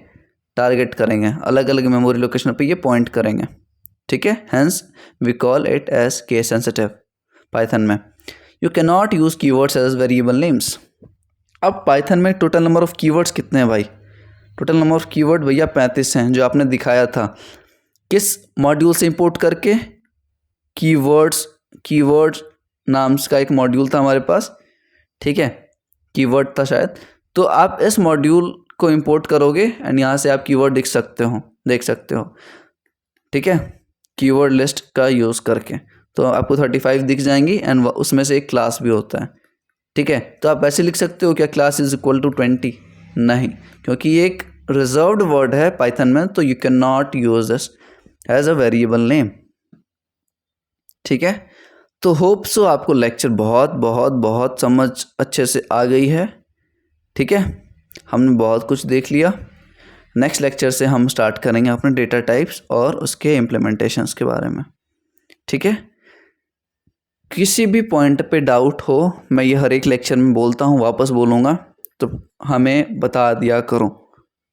टारगेट करेंगे, अलग अलग मेमोरी लोकेशन पे ये पॉइंट करेंगे। ठीक है, hence we call it as case sensitive Python में। You can not use keywords as variable names. अब पाइथन में टोटल नंबर ऑफ कीवर्ड्स कितने हैं भाई? टोटल नंबर ऑफ कीवर्ड भैया 35 हैं, जो आपने दिखाया था। किस मॉड्यूल से इंपोर्ट करके? कीवर्ड्स नाम्स का एक मॉड्यूल था हमारे पास। ठीक है, कीवर्ड था शायद, तो आप इस मॉड्यूल को इंपोर्ट करोगे एंड यहाँ से आप कीवर्ड देख सकते हो। ठीक है, कीवर्ड लिस्ट का यूज़ करके तो आपको 35 दिख जाएंगी एंड उसमें से एक क्लास भी होता है। ठीक है, तो आप ऐसे लिख सकते हो क्या क्लास इज इक्वल टू 20? नहीं, क्योंकि ये एक रिजर्व्ड वर्ड है पाइथन में, तो you can not use this as a variable name. ठीक है, तो होप सो आपको लेक्चर बहुत बहुत बहुत समझ अच्छे से आ गई है। ठीक है, हमने बहुत कुछ देख लिया। नेक्स्ट लेक्चर से हम स्टार्ट करेंगे अपने डेटा टाइप्स और उसके इम्प्लीमेंटेशंस के बारे में। ठीक है, किसी भी पॉइंट पे डाउट हो, मैं ये हर एक लेक्चर में बोलता हूँ, वापस बोलूँगा, तो हमें बता दिया करो।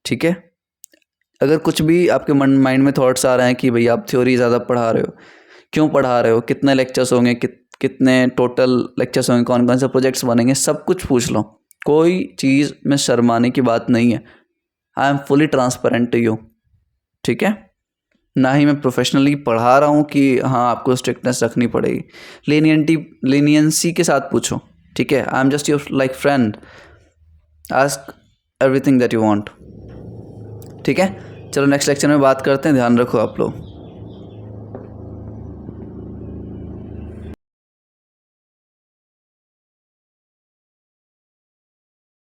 ठीक है, अगर कुछ भी आपके माइंड में थॉट्स आ रहे हैं कि भाई आप थ्योरी ज़्यादा पढ़ा रहे हो, क्यों पढ़ा रहे हो, कितने लेक्चर्स होंगे, कितने टोटल लेक्चर्स होंगे, कौन कौन से प्रोजेक्ट्स बनेंगे, सब कुछ पूछ लो। कोई चीज़ में शर्माने की बात नहीं है। I am fully transparent to you, ठीक है। ना ही मैं प्रोफेशनली पढ़ा रहा हूँ कि हाँ आपको स्ट्रिक्टनेस रखनी पड़ेगी। लीनियंसी के साथ पूछो, ठीक है। I am just your like friend, ask everything that you want, ठीक है। चलो नेक्स्ट लेक्चर में बात करते हैं, ध्यान रखो आप लोग।